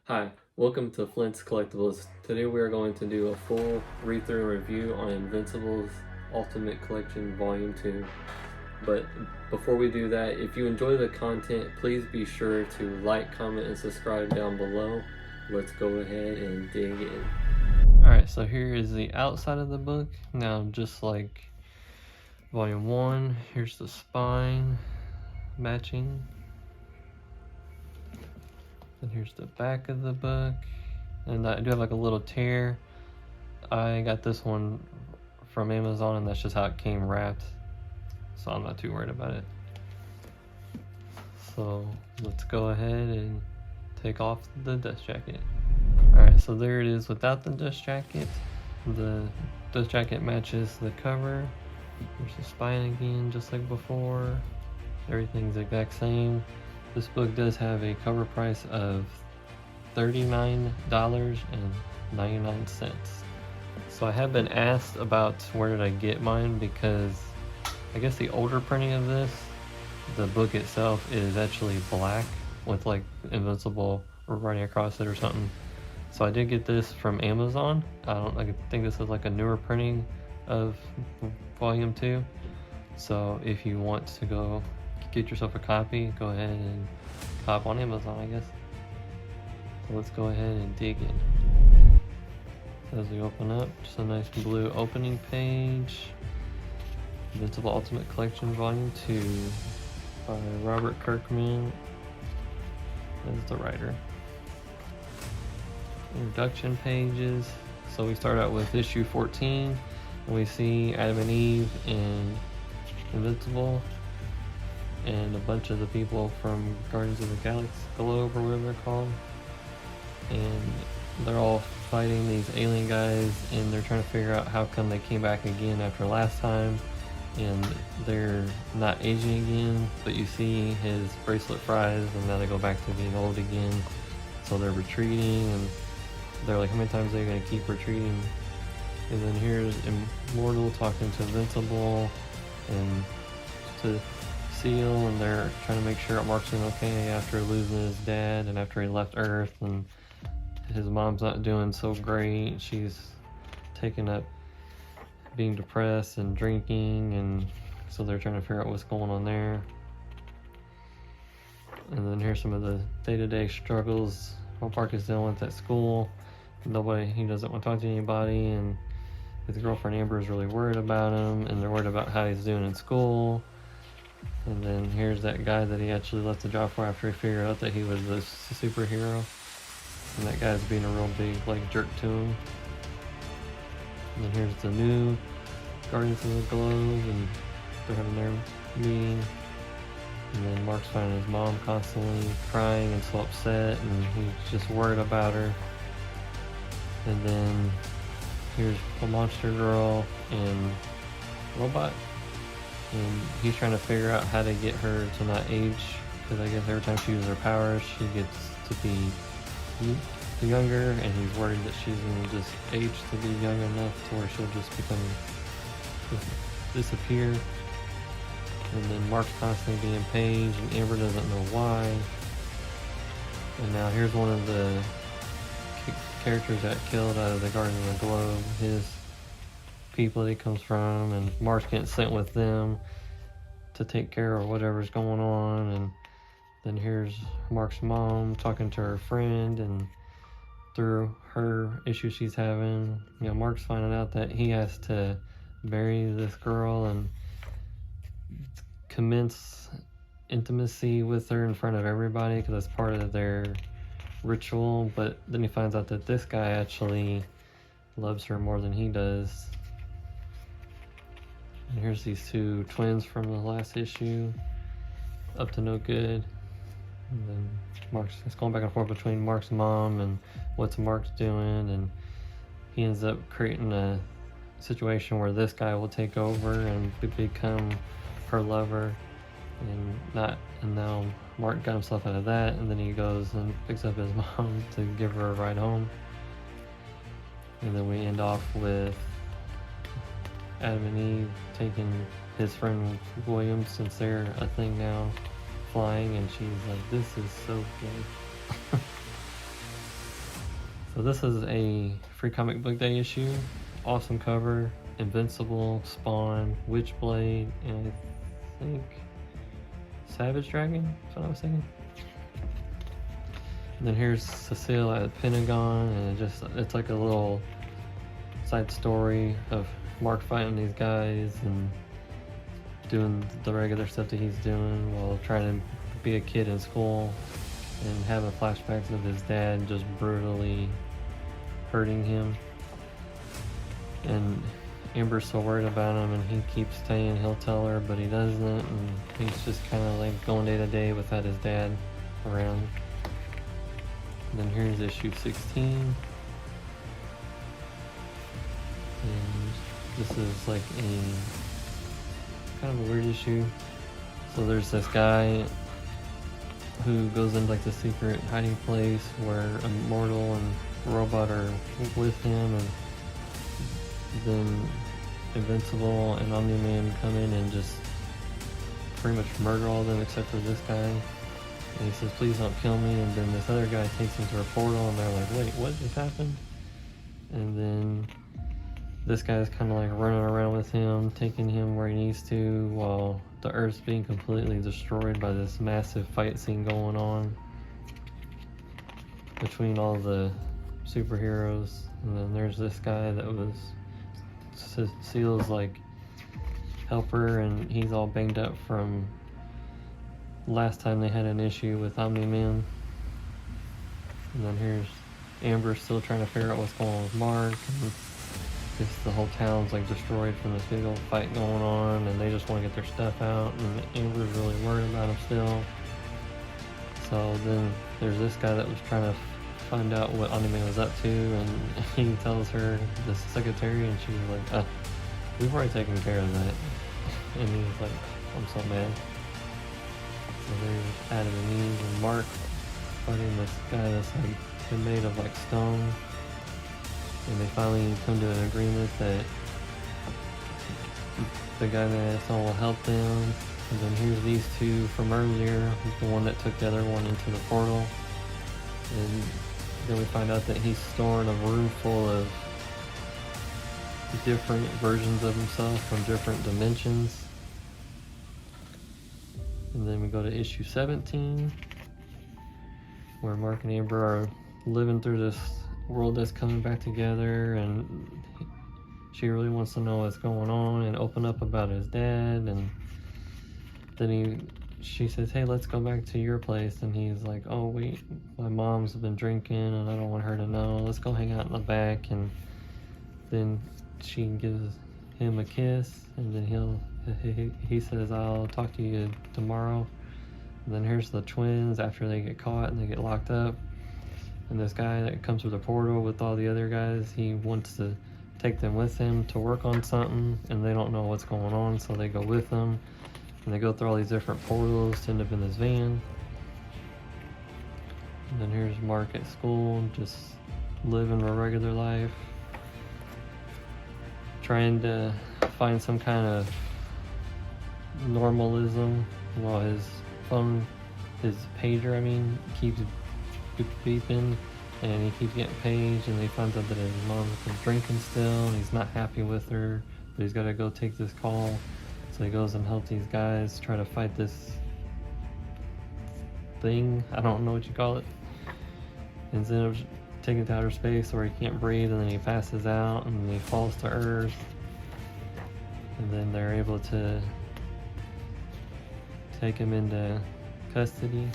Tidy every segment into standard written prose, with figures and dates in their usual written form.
Hi, welcome to Flint's Collectibles. Today we are going to do a full read-through and review on Invincible's Ultimate Collection Volume 2. But before we do that, if you enjoy the content, please be sure to like, comment, and subscribe down below. Let's go ahead and dig in. Alright, so here is the outside of the book. Now, just like Volume 1, here's the spine matching. And here's the back of the book. And I do have like a little tear. I got this one from Amazon and that's just how it came wrapped. So I'm not too worried about it. So let's go ahead and take off the dust jacket. Alright, so there it is without the dust jacket. The dust jacket matches the cover. There's the spine again, just like before. Everything's the exact same. This book does have a cover price of $39.99. So I have been asked about where did I get mine, because I guess the older printing of this, the book itself is actually black with like Invincible running across it or something. So I did get this from Amazon. I think this is like a newer printing of Volume 2. So if you want to go get yourself a copy, go ahead and hop on Amazon, I guess. So let's go ahead and dig in. As we open up, just a nice blue opening page. Invincible Ultimate Collection Volume 2 by Robert Kirkman as the writer. Introduction pages. So we start out with issue 14, and we see Adam and Eve and Invincible and a bunch of the people from Guardians of the Galaxy Globe, or whatever they're called. And they're all fighting these alien guys, and they're trying to figure out how come they came back again after last time, and they're not aging again, but you see his bracelet fries, and now they go back to being old again. So they're retreating, and they're like, how many times are they going to keep retreating? And then here's Immortal talking to Invincible and to Seal, and they're trying to make sure Mark's doing okay after losing his dad and after he left Earth, and his mom's not doing so great. She's taken up being depressed and drinking, and so they're trying to figure out what's going on there. And then here's some of the day-to-day struggles Mark is dealing with at school. He doesn't want to talk to anybody, and his girlfriend Amber is really worried about him, and they're worried about how he's doing in school. And then here's that guy that he actually left the job for after he figured out that he was a superhero. And that guy's being a real big jerk to him. And then here's the new Guardians of the Globe, and they're having their meeting. And then Mark's finding his mom constantly crying and so upset, and he's just worried about her. And then here's a Monster Girl and Robot. And he's trying to figure out how to get her to not age, because I guess every time she uses her powers, she gets to be younger, and he's worried that she's going to just age to be young enough to where she'll just disappear. And then Mark's constantly being paged, and Amber doesn't know why. And now here's one of the characters that killed out of the Guardian of the Globe, his people that he comes from, and Mark's getting sent with them to take care of whatever's going on. And then here's Mark's mom talking to her friend, and through her issue she's having, Mark's finding out that he has to marry this girl and commence intimacy with her in front of everybody, because that's part of their ritual. But then he finds out that this guy actually loves her more than he does. And here's these two twins from the last issue, up to no good. And then it's going back and forth between Mark's mom and what's Mark's doing, and he ends up creating a situation where this guy will take over and become her lover, and now Mark got himself out of that, and then he goes and picks up his mom to give her a ride home. And then we end off with Adam and Eve taking his friend William, since they're a thing now, flying, and she's like, this is so good. So this is a free comic book day issue. Awesome cover. Invincible, Spawn, Witchblade, and I think Savage Dragon, if I'm not mistaken. And then here's Cecile at the Pentagon, and it's like a little side story of Mark fighting these guys and doing the regular stuff that he's doing while trying to be a kid in school and having flashbacks of his dad just brutally hurting him. And Amber's so worried about him, and he keeps saying he'll tell her, but he doesn't, and he's just kind of like going day to day without his dad around. And then here's issue 16. And this is like a kind of a weird issue. So there's this guy who goes into like the secret hiding place where Immortal and Robot are with him, and then Invincible and Omni-Man come in and just pretty much murder all of them except for this guy. And he says, please don't kill me. And then this other guy takes him to a portal, and they're like, wait, what just happened? And then this guy's kind of like running around with him, taking him where he needs to, while the Earth's being completely destroyed by this massive fight scene going on between all the superheroes. And then there's this guy that was Cecile's like helper, and he's all banged up from last time they had an issue with Omni-Man. And then here's Amber still trying to figure out what's going on with Mark, and the whole town's like destroyed from this big old fight going on, and they just want to get their stuff out, and Amber's really worried about him still. So then there's this guy that was trying to find out what Omni-Man was up to, and he tells her, the secretary, and she's like, we've already taken care of that. And he's like, I'm so mad. So there's Adam and Eve and Mark fighting this guy that's like been made of like stone, and they finally come to an agreement that the guy that saw will help them. And then here's these two from earlier, the one that took the other one into the portal, and then we find out that he's storing a room full of different versions of himself from different dimensions. And then we go to issue 17, where Mark and Amber are living through this world that's coming back together, and she really wants to know what's going on and open up about his dad. And then she says, hey, let's go back to your place. And he's like, oh wait, my mom's been drinking and I don't want her to know, let's go hang out in the back. And then she gives him a kiss, and then he says, I'll talk to you tomorrow. And then here's the twins after they get caught and they get locked up, and this guy that comes through the portal with all the other guys, he wants to take them with him to work on something, and they don't know what's going on, so they go with them, and they go through all these different portals to end up in this van. And then here's Mark at school, just living a regular life, trying to find some kind of normalism while his pager, keeps beeping, and he keeps getting paged, and he finds out that his mom's been drinking still, and he's not happy with her, but he's got to go take this call. So he goes and helps these guys try to fight this thing, I don't know what you call it, and ends up taken to outer space where he can't breathe, and then he passes out and he falls to Earth, and then they're able to take him into custody.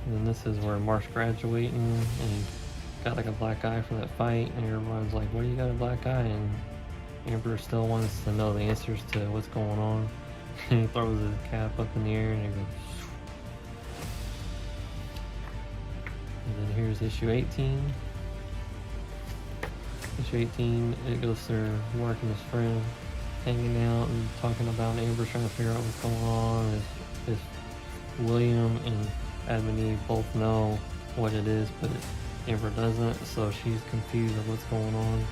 And then this is where Mark's graduating, and he got like a black eye from that fight, and everyone's like, what do you got a black eye? And Amber still wants to know the answers to what's going on. And he throws his cap up in the air, and it goes. And then here's issue 18. Issue 18, it goes through Mark and his friend hanging out and talking about Amber trying to figure out what's going on. If William and Adam and Eve both know what it is, but Amber doesn't, so she's confused of what's going on.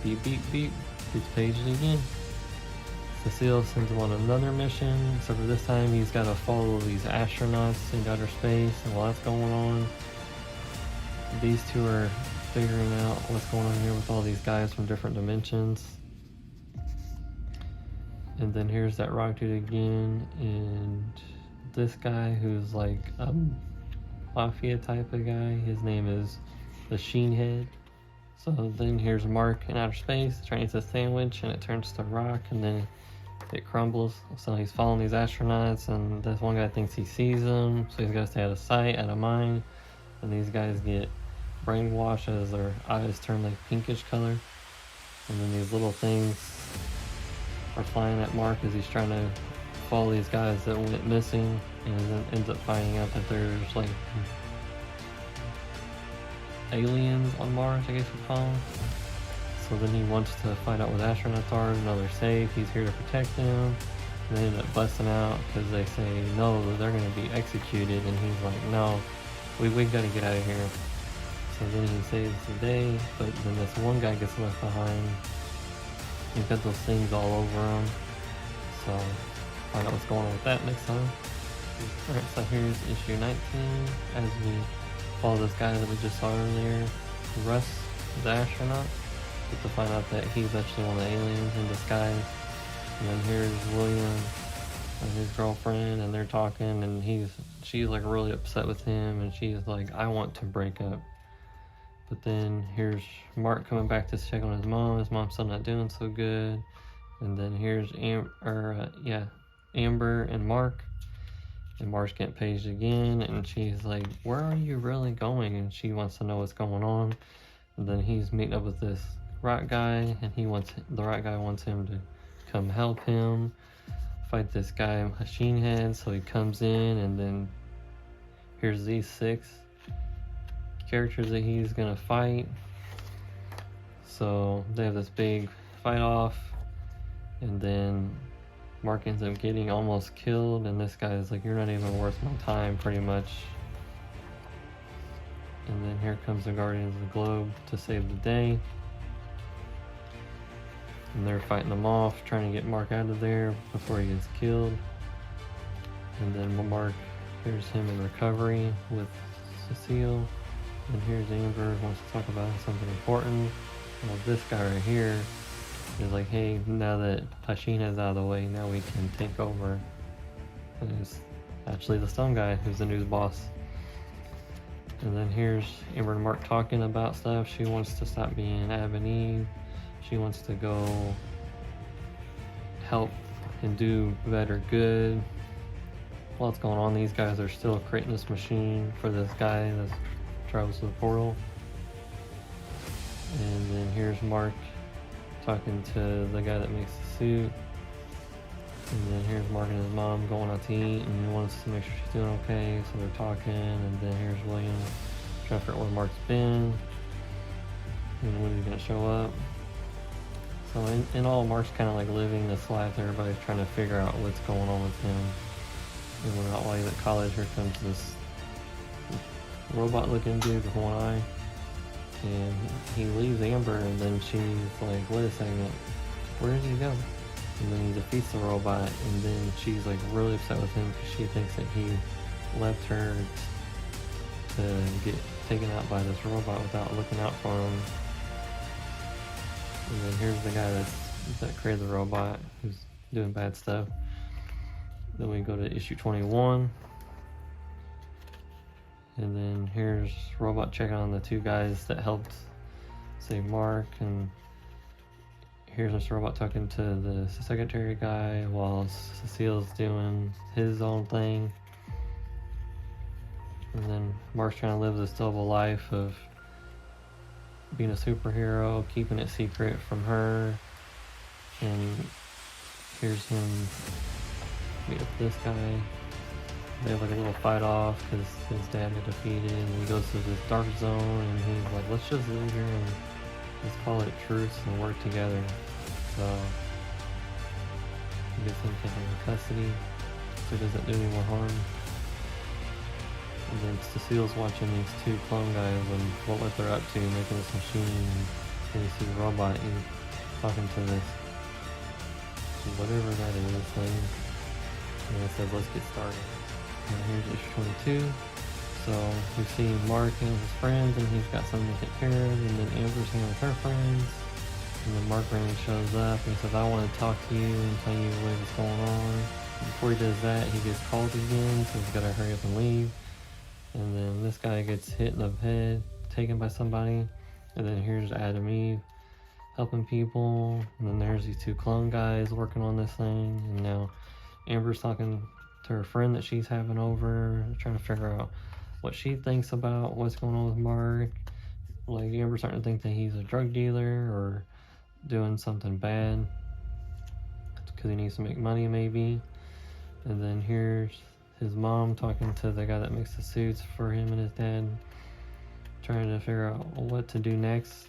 Beep, beep, beep. Gets paged again. Cecile sends him on another mission, except for this time he's got to follow these astronauts in outer space, and while that's going on, these two are figuring out what's going on here with all these guys from different dimensions. And then here's that rock dude again, and this guy who's like a mafia type of guy, his name is the Sheenhead. So then here's Mark in outer space trying to eat a sandwich, and it turns to rock, and then it crumbles. So he's following these astronauts, and this one guy thinks he sees them, so he's got to stay out of sight, out of mind. And these guys get brainwashed as their eyes turn like pinkish color, and then these little things are flying at Mark as he's trying to follow these guys that went missing, and then ends up finding out that there's like aliens on Mars, I guess you'd call them. So then he wants to find out what astronauts are, and know they're safe. He's here to protect them. And they end up busting out because they say no, they're going to be executed, and he's like, no, we got to get out of here. So then he saves the day, but then this one guy gets left behind. He's got those things all over him. So find out what's going on with that next time. Alright, so here's issue 19 as we follow this guy that we just saw earlier, Russ, the astronaut. Get to find out that he's actually one of the aliens in disguise. And then here's William and his girlfriend, and they're talking, and she's like really upset with him, and she's like, I want to break up. But then here's Mark coming back to check on his mom. His mom's still not doing so good. And then here's Amber and Mark. And Mark's getting paged again, and she's like, where are you really going? And she wants to know what's going on. And then he's meeting up with this rock guy, and the rock guy wants him to come help him fight this guy, Machine Head. So he comes in, and then here's these 6 characters that he's gonna fight. So they have this big fight off, and then Mark ends up getting almost killed, and this guy is like, you're not even worth my time, pretty much. And then here comes the Guardians of the Globe to save the day. And they're fighting them off, trying to get Mark out of there before he gets killed. And then Mark, here's him in recovery with Cecile. And here's Amber, wants to talk about something important. Well, this guy right here is like, hey, now that Hashina's out of the way, now we can take over. And it's actually the Stone guy who's the new boss. And then here's Amber and Mark talking about stuff. She wants to stop being Adam and Eve. She wants to go help and do better good. What's going on? These guys are still creating this machine for this guy that travels to the portal. And then here's Mark talking to the guy that makes the suit. And then here's Mark and his mom going out to eat, and he wants to make sure she's doing okay, so they're talking. And then here's William trying to figure out where Mark's been and when he's gonna show up. So in all, Mark's kind of like living this life. Everybody's trying to figure out what's going on with him. And while he's at college, here comes this robot-looking dude with one eye. And he leaves Amber, and then she's like, wait a second, where did he go? And then he defeats the robot, and then she's like really upset with him because she thinks that he left her to get taken out by this robot without looking out for him. And then here's the guy that created the robot who's doing bad stuff. Then we go to issue 21. And then here's Robot checking on the 2 guys that helped save Mark. And here's Mr. Robot talking to the secretary guy while Cecile's doing his own thing. And then Mark's trying to live this double life of being a superhero, keeping it secret from her. And here's him meet up with this guy. They have like a little fight off because his dad got defeated, and he goes to this dark zone, and he's like, let's just live here and let's call it truce and work together. So he gets him taken into custody so he doesn't do any more harm. And then Cecile's watching these 2 clone guys and what they're up to, making this machine. And you see the robot talking to this, whatever that is, thing. And it says, let's get started. And here's issue 22. So we see Mark and his friends, and he's got something to take care of, and then Amber's hanging with her friends. And then Mark randomly shows up and he says, I want to talk to you and tell you what is going on. Before he does that, he gets called again, so he's got to hurry up and leave. And then this guy gets hit in the head, taken by somebody. And then here's Adam Eve helping people. And then there's these two clone guys working on this thing. And now Amber's talking to her friend that she's having over, trying to figure out what she thinks about what's going on with Mark. Like, Amber's starting to think that he's a drug dealer or doing something bad because he needs to make money, maybe. And then here's his mom talking to the guy that makes the suits for him and his dad, trying to figure out what to do next.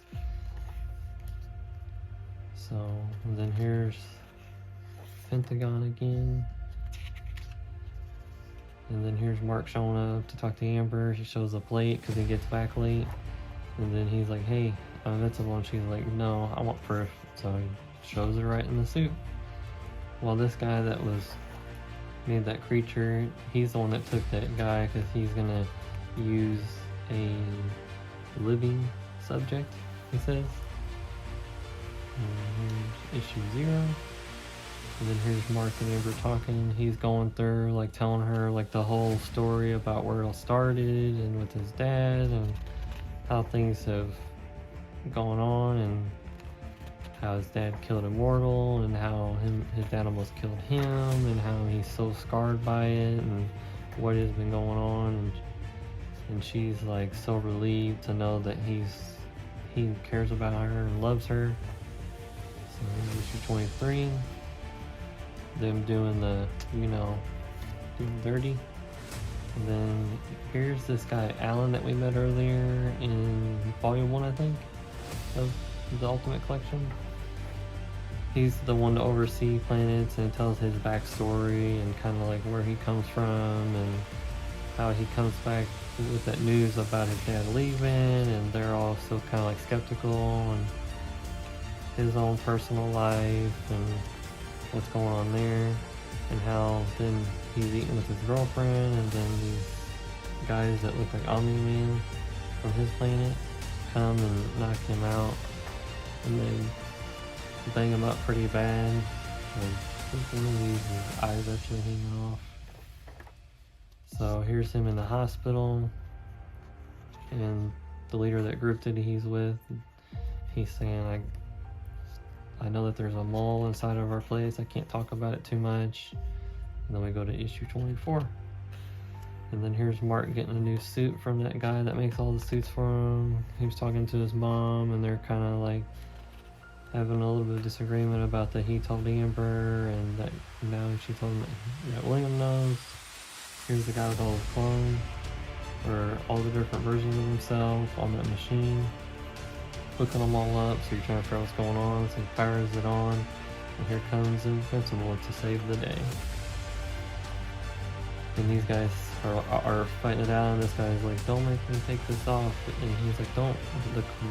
So, and then here's Pentagon again. And then here's Mark showing up to talk to Amber. He shows up late because he gets back late. And then he's like, hey, I'm invincible. And she's like, no, I want proof. So he shows her right in the suit. Well, this guy that made that creature, he's the one that took that guy because he's going to use a living subject, he says. And here's issue 0. And then here's Mark and Amber talking. He's going through, like, telling her, like, the whole story about where it all started and with his dad and how things have gone on and how his dad killed Immortal and how his dad almost killed him and how he's so scarred by it and what has been going on. And she's, like, so relieved to know that he cares about her and loves her. So here's issue 23. Them doing the, doing dirty. And then here's this guy, Alan, that we met earlier in volume 1, I think, of the Ultimate Collection. He's the one to oversee planets, and it tells his backstory and kind of like where he comes from and how he comes back with that news about his dad leaving, and they're all still kind of like skeptical, and his own personal life and what's going on there, and how then he's eating with his girlfriend, and then these guys that look like Omni-Man from his planet come and knock him out, and they bang him up pretty bad. And I think one of these his eyes actually hanging off. So here's him in the hospital, and the leader of that group that he's with, he's saying, I know that there's a mole inside of our place. I can't talk about it too much. And then we go to issue 24. And then here's Mark getting a new suit from that guy that makes all the suits for him. He was talking to his mom, and they're kind of like having a little bit of disagreement about that he told Amber, and that now she told him that William knows. Here's the guy with all the clones, or all the different versions of himself on that machine, hooking them all up, so you're trying to figure out what's going on. So he fires it on, and here comes Invincible to save the day. And these guys are fighting it out, and this guy's like, don't make me take this off. And he's like, don't.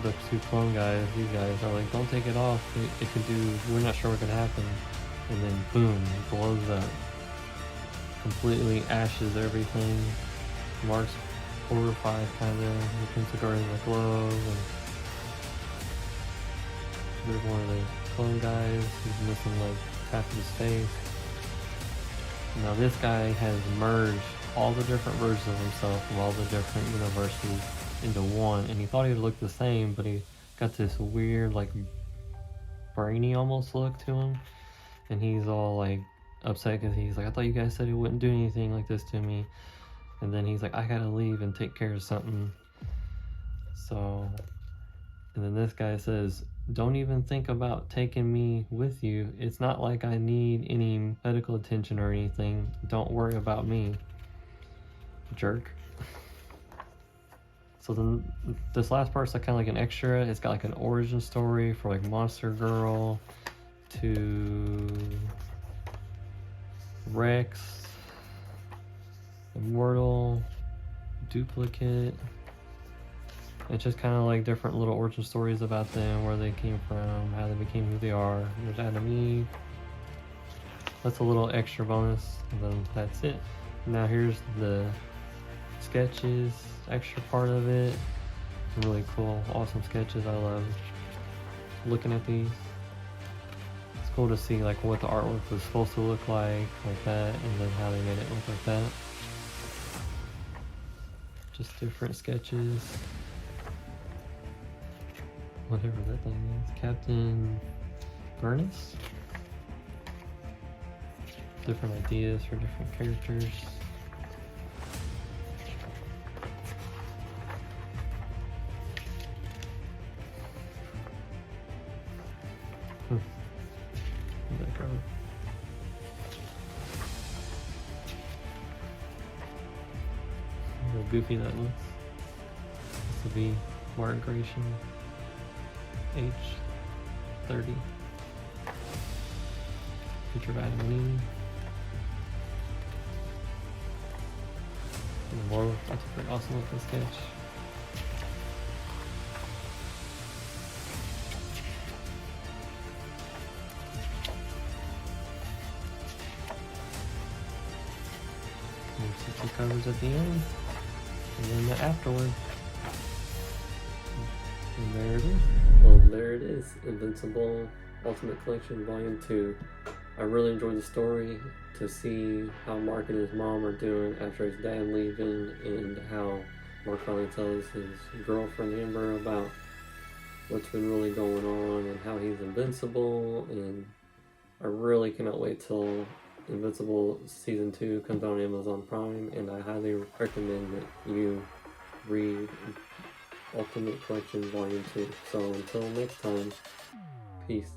The two clone guys, these guys are like, don't take it off. It could do, we're not sure what could happen. And then boom, it blows up. Completely ashes everything. Mark's horrified, kind of. He thinks the guardian the glove, and there's one of the clone guys. He's missing like half of his face. Now this guy has merged all the different versions of himself from all the different universes into one, and he thought he would look the same, but he got this weird, like, brainy almost look to him, and he's all like upset because he's like, I thought you guys said he wouldn't do anything like this to me. And then he's like, I gotta leave and take care of something. So, and then this guy says, don't even think about taking me with you. It's not like I need any medical attention or anything. Don't worry about me, jerk. So then this last part's like kind of like an extra. It's got like an origin story for like Monster Girl to Rex, Immortal, Duplicate. It's just kind of like different little origin stories about them, where they came from, how they became who they are. There's Adam Eve. That's a little extra bonus, and then that's it. Now here's the sketches, extra part of it. Really cool, awesome sketches. I love looking at these. It's cool to see like what the artwork was supposed to look like that, and then how they made it look like that. Just different sketches. Whatever that thing is. Captain Furnace. Different ideas for different characters. That cover. How goofy that looks. This will be Martin Gratian, age 30. Picture of Adam and Eve. And more, that's a pretty awesome looking sketch. There's the two covers at the end, and then the afterward. And there it is. Well, there it is. Invincible Ultimate Collection Volume 2. I really enjoyed the story, to see how Mark and his mom are doing after his dad leaving, and how Mark finally tells his girlfriend Amber about what's been really going on and how he's invincible. And I really cannot wait till Invincible Season 2 comes on Amazon Prime, and I highly recommend that you read Ultimate Collection Volume 2. So until next time, peace.